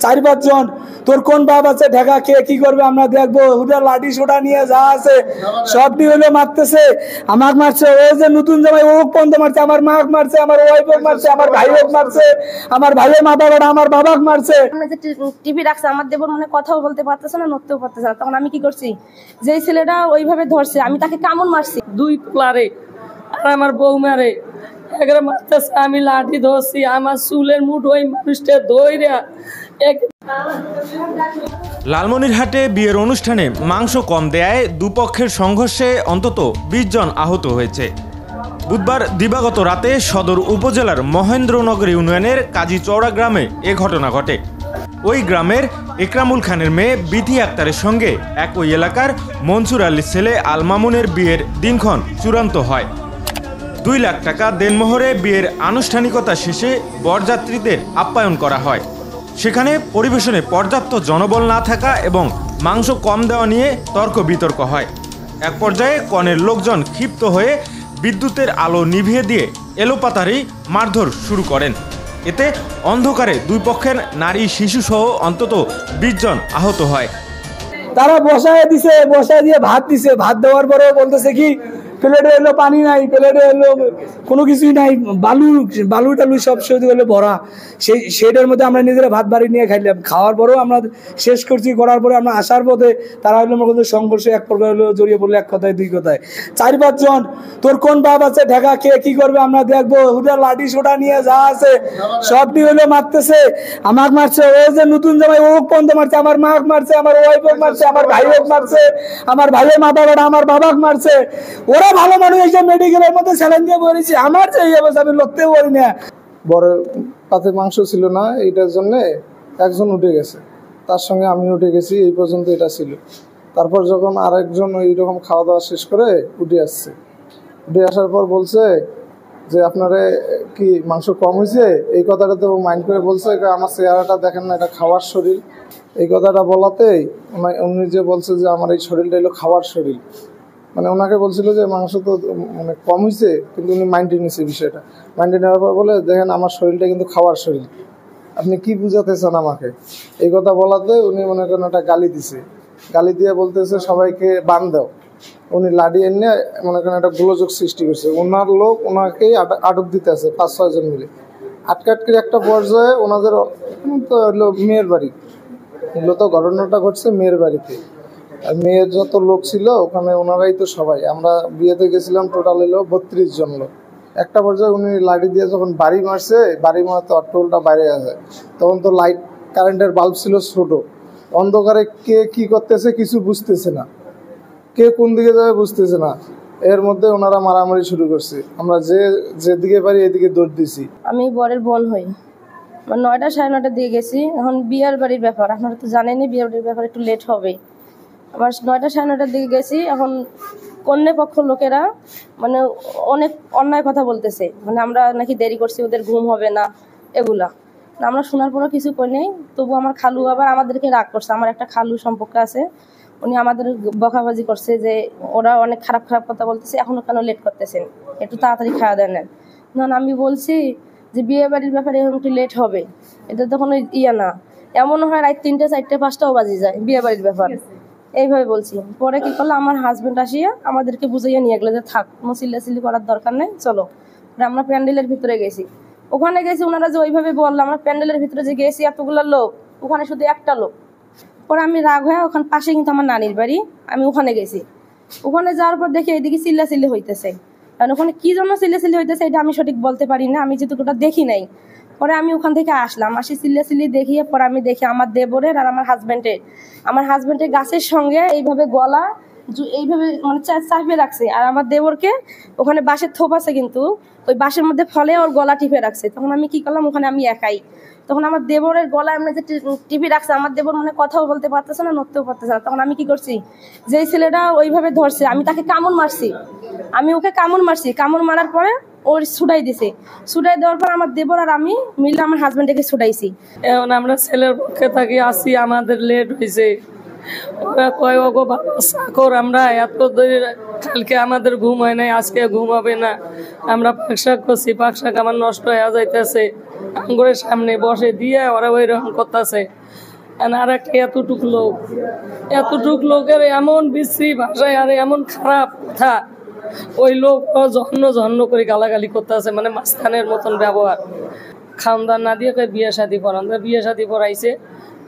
4-5 জন তোর কোন বাপ আছে ঢাকা কে কি করবে আমরা দেখবো। ওটা লাঠি সোটা নিয়ে যা আছে সবটি হলো মারতেছে, আমাকে মারছে। ওই যে নতুন জামাই ও পর্যন্ত মারছে, আমার মাকে মারছে, আমার ওয়াইফকে মারছে, আমার ভাইকে মারছে, আমার ভাইয়ের মা বাবাটা আমার বাবাকে মারছে। টিভি রাখছে আমার দেবর মানে কথাও বলতে পারতেছে না, নড়তেও পারতেছে না। তখন আমি কি করছি, যেই ছেলেটা ওইভাবে ধরছে আমি তাকে কামড় মারছি। 2 পোলারে আর আমার বৌমারে একরে মারতেছে, আমি লাঠি ধরছি, আমার চুলের মুঠ ওই মানুষটা ধইরা। লালমনিরহাটে বিয়ের অনুষ্ঠানে মাংস কম দেয়ায় দুপক্ষের সংঘর্ষে অন্তত 20 জন আহত হয়েছে। বুধবার দিবাগত রাতে সদর উপজেলার মহেন্দ্রনগর ইউনিয়নের কাজীচৌড়া গ্রামে এ ঘটনা ঘটে। ওই গ্রামের ইকরামুল খানের মেয়ে বিথি আক্তারের সঙ্গে একই এলাকার মনসুর আলীর ছেলে আল মামুনের বিয়ের দিনক্ষণ চূড়ান্ত হয়। 2 লাখ টাকা দেনমোহরে বিয়ের আনুষ্ঠানিকতা শেষে বরযাত্রীদের আপ্যায়ন করা হয়। সেখানে পরিবেশনে পর্যাপ্ত জনবল না থাকা এবং মাংস কম দেওয়া নিয়ে তর্ক বিতর্ক হয়। এক পর্যায়ে কনের লোকজন ক্ষিপ্ত হয়ে বিদ্যুতের আলো নিভিয়ে দিয়ে এলোপাতাড়ি মারধর শুরু করেন। এতে অন্ধকারে 2 পক্ষের নারী শিশুসহ অন্তত 20 জন আহত হয়। তারা বসায় দিছে, বসায় দিয়ে ভাত দিছে, ভাত দেওয়ার পরেও বলতেছে কি প্লেটে এলো পানি নাই, প্লেটে এলো কোনো কিছুই নাই, বালু টালু সব সত্যি হলো ভরা। সেইটার মধ্যে আমরা নিজেরা ভাত বাড়ি নিয়ে খাইলাম। খাওয়ার পরেও আমরা শেষ করছি, করার পরে আমরা আসার পথে তারা হলো আমার মধ্যে সংঘর্ষে এক প্রকার হলো জড়িয়ে পড়লো, এক কথায় 2 কথায়। 4-5 জন তোর কোন বাপ আছে ঢাকা কে কি করবে আমরা দেখবো। ওটা লাঠি সোটা নিয়ে যা আছে সবটি হলো মারতেছে, আমাকে মারছে। ওই যে নতুন জামাই ও পর্যন্ত মারছে, আমার মাকে মারছে, আমার ওয়াইফকে মারছে, আমার ভাইকে মারছে, আমার ভাইয়ের মা বাবাটা আমার বাবাকে মারছে। ওরা ভালো মানুষ এসে মেডিকেলের মধ্যে স্যালাইন দিয়ে বলেছি, আমার যে এই অবস্থা আমি লড়তেও পারি না। বড় পাতে মাংস ছিল না, এইটার জন্য একজন উঠে গেছে, তার সঙ্গে আমি উঠে গেছি, এই পর্যন্ত এটা ছিল। তারপর যখন আরেকজন ওই রকম খাওয়া দাওয়া শেষ করে উঠে আসছে, উঠে আসার পর বলছে যে আপনারা কি মাংস কম হয়েছে, এই কথাটা তো মাইন্ড করে বলছে আমার চেহারাটা দেখেন না, এটা খাওয়ার শরীর। এই কথাটা বলাতেই উনি যে বলছে যে আমার এই শরীরটা এলো খাওয়ার শরীর, মানে ওনাকে বলছিল যে মাংস তো মানে কম হয়েছে, কিন্তু উনি মাইন্ডে নিয়েছে বিষয়টা। মাইন্ডে নেওয়ার পর বলে দেখেন আমার শরীরটা কিন্তু খাওয়ার শরীর, আপনি কি বুঝাতে চান আমাকে। এই কথা বলাতে উনি মনে করেন একটা গালি দিছে, গালি দিয়ে বলতেছে সবাইকে বান দাও। উনি লাঠি এনে মনে করেন একটা গোলযোগ সৃষ্টি করছে, ওনার লোক ওনাকেই আটক দিতে আছে 5-6 জন মিলে। আটকাটকির একটা পর্যায়ে ওনাদের তো হলো মেয়ের বাড়ি, এগুলো তো ঘটনাটা ঘটছে মেয়ের বাড়িতে। আর মেয়ের যত লোক ছিল ওখানে ওনারাই তো সবাই, আমরা বিয়েতে গেছিলাম, টোটাল এলো 32 জন লোক। একটা পর্যায়ে উনি লাঠি দিয়ে যখন বাড়ি মারছে, বাড়ি মারতে অট্টলটা বাইরে আসে, তখন তো লাইট কারেন্টের বাল্ব ছিল ছোট, অন্ধকারে কে কি করতেছে কিছু বুঝতেছে না, কে কোন দিকে যাবে বুঝতেছে না। এর মধ্যে ওনারা মারামারি শুরু করছে, আমরা যেদিকে পারি এদিকে দৌড় দিছি। আমি বরের বোন হই, 9টা 9:30 দিয়ে গেছি। এখন বিয়ের বাড়ির ব্যাপার, আপনারা তো জানেনই বিয়ের বাড়ির ব্যাপার একটু লেট হবে। আমার 9টা 9:30 দিকে গেছি। এখন কন্যা পক্ষ লোকেরা মানে অনেক অন্যায় কথা বলতেছে, মানে আমরা নাকি দেরি করছি, ওদের ঘুম হবে না, এগুলা আমরা শোনার পরও কিছু করি নেই। তবু আমার খালু আবার আমাদেরকে রাগ করছে, আমার একটা খালু সম্পর্ক আছে, উনি আমাদের বকাবাজি করছে যে ওরা অনেক খারাপ খারাপ কথা বলতেছে, এখনো কেন লেট করতেছেন, একটু তাড়াতাড়ি খাওয়া দেন নেন। আমি বলছি যে বিয়ে বাড়ির ব্যাপারে এখন একটু লেট হবে, এটা তখন ইয়ে না, এমন হয় রাত 3টে 4টে 5টাও বাজে যায় বিয়ে বাড়ির ব্যাপার, এইভাবে বলছি। পরে কি করলো, আমার হাজবেন্ড আসিয়া আমাদেরকে বুঝাইয়া নিয়ে গেলো যে থাক, কোনো চিল্লাচিল্লি করার দরকার নেই, চলো। আমরা প্যান্ডেলের ভিতরে গেছি, ওখানে গেছি ওনারা যে ওইভাবে বললো, আমরা প্যান্ডেলের ভিতরে যে গেছি এতগুলো লোক, ওখানে শুধু একটা লোক। পরে আমি রাগ হয়ে ওখানে পাশে কিন্তু আমার নানির বাড়ি, আমি ওখানে গেছি। ওখানে যাওয়ার পর দেখি এইদিকে চিল্লাচিল্লি হইতেছে, কারণ ওখানে কি জন্য চিল্লাচিল্লি হইতেছে এটা আমি সঠিক বলতে পারি না, আমি যেহেতু ওটা দেখি নাই। পরে আমি ওখান থেকে আসলাম, আসি চিল্লাচিল্লি দেখিয়ে পরে আমি দেখি আমার দেবরের আর আমার হাজবেন্ডের গাছের সঙ্গে এইভাবে গলা এইভাবে মানে চাপে রাখছে, আর আমার দেবরকে ওখানে বাঁশের থোপ আছে, কিন্তু ওই বাঁশের মধ্যে ফলে ওর গলা টিপে রাখছে। তখন আমি কি করলাম, ওখানে আমি একাই, তখন আমার দেবরের গলায় এমনি যে টিপে রাখছে, আমার দেবর মানে কথাও বলতে পারতেছে না, নড়তেও পারতেছে না। তখন আমি কি করছি, যেই ছেলেটা ওইভাবে ধরছে আমি তাকে কামড় মারছি, আমি ওকে কামড় মারছি, কামড় মারার পরে ওর ছুটাই দিছে, ছুটাই দেওয়ার পর আমার দেবর আর আমি মিলে আমার হাজবেন্ডকে ছুটাইছি। এখন আমরা ছেলের পক্ষে থাকি আসি, আমাদের লেট হয়েছে, ওরা কয় ওগো বাবা চাকর, আমরা এত ধরে কালকে আমাদের ঘুম হয় নাই, আজকে ঘুম হবে না, আমরা পাকশাক করছি, পাকশাক আমার নষ্ট হয়ে যাইতেছে, আঙ্গুরের সামনে বসে দিয়ে ওরা ওই রকম করতেছে। আর একটা এতটুক লোকের এমন বিশ্রী ভাষায় আর এমন খারাপ কথা, ওই লোক জহন্ন করে গালাগালি করতেছে, মানে মাস্তানের মতন ব্যবহার। খাওয়া না দিয়ে বিয়ে শাদী পড়ান, বিয়ে শাদী পড়াইছে,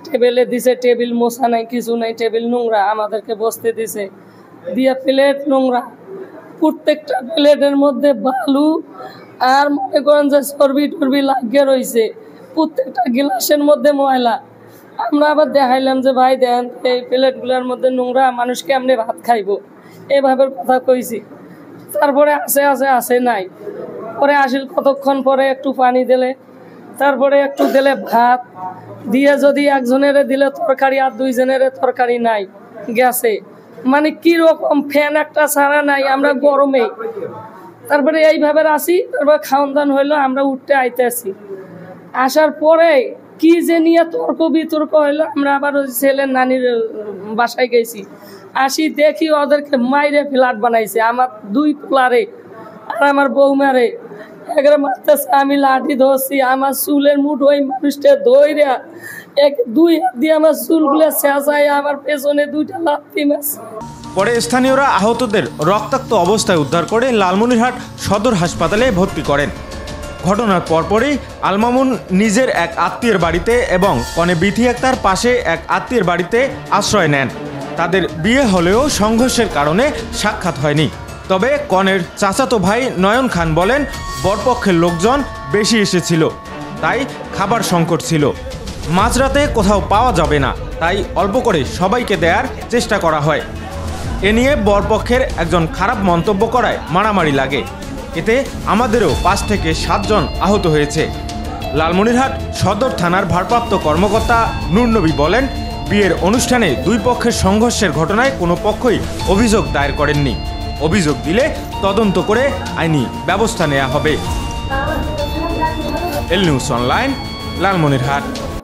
টেবিলে দিছে, টেবিল মোছা নাই, কিছু নাই, টেবিল নোংরা, আমাদেরকে বসতে দিছে, দিয়ে প্লেট নোংরা, প্রত্যেকটা প্লেটের মধ্যে বালু আর মনে করেন যে চর্বি টর্বি লাগিয়ে রয়েছে, প্রত্যেকটা গ্লাসের মধ্যে ময়লা। আমরা আবার দেখাইলাম যে ভাই দেন এই প্লেটগুলোর মধ্যে নোংরা, মানুষকে আপনি ভাত খাইব, এভাবে কথা কইছি। তারপরে আসে নাই, পরে আসিল কতক্ষণ পরে একটু পানি দিলে, তারপরে একটু দিলে ভাত দিয়ে, যদি একজনের দিলে তরকারি আর দুইজনের তরকারি নাই গেছে, মানে কিরকম ফ্যান একটা ছাড়া নাই, আমরা গরমে। তারপরে এইভাবে আসি, তারপরে খাওয়ান দান হইলো, আমরা উঠতে আইতেছি, আসার পরে কি যে নিয়ে তর্ক বিতর্ক হইলো। আমরা আবার ওই ছেলের নানির বাসায় গেছি, আসি দেখি ওদেরকে মাইরে ফ্ল্যাট বানাইছে, আমার দুই পোলারে আর আমার বৌমারে একবারে মারতেছে। আমি লাঠি ধরছি, আমার চুলের মুঠ ওই মানুষটা ধরে দুই হাত দিয়ে আমার চুলগুলো চেঁচায়, আমার পেছনে দুইটা লাথি মারছে। পরে স্থানীয়রা আহতদের রক্তাক্ত অবস্থায় উদ্ধার করে লালমনিরহাট সদর হাসপাতালে ভর্তি করেন। ঘটনার পরপরই আলমামুন নিজের এক আত্মীয়ের বাড়িতে এবং কনে বিথি আক্তার পাশে এক আত্মীয়ের বাড়িতে আশ্রয় নেন। তাদের বিয়ে হলেও সংঘর্ষের কারণে সাক্ষাৎ হয়নি। তবে কনের চাচাতো ভাই নয়ন খান বলেন, বরপক্ষের লোকজন বেশি এসেছিল, তাই খাবার সংকট ছিল, মাঝরাতে কোথাও পাওয়া যাবে না, তাই অল্প করে সবাইকে দেওয়ার চেষ্টা করা হয়। এ নিয়ে বরপক্ষের একজন খারাপ মন্তব্য করায় মারামারি লাগে, এতে আমাদেরও 5 থেকে 7 জন আহত হয়েছে। লালমনিরহাট সদর থানার ভারপ্রাপ্ত কর্মকর্তা নূর নবী বলেন, বিয়ের অনুষ্ঠানে দুই পক্ষের সংঘর্ষের ঘটনায় কোনো পক্ষই অভিযোগ দায়ের করেননি। অভিযোগ দিলে তদন্ত করে আইনি ব্যবস্থা নেওয়া হবে। এল নিউজ অনলাইন, লালমনিরহাট।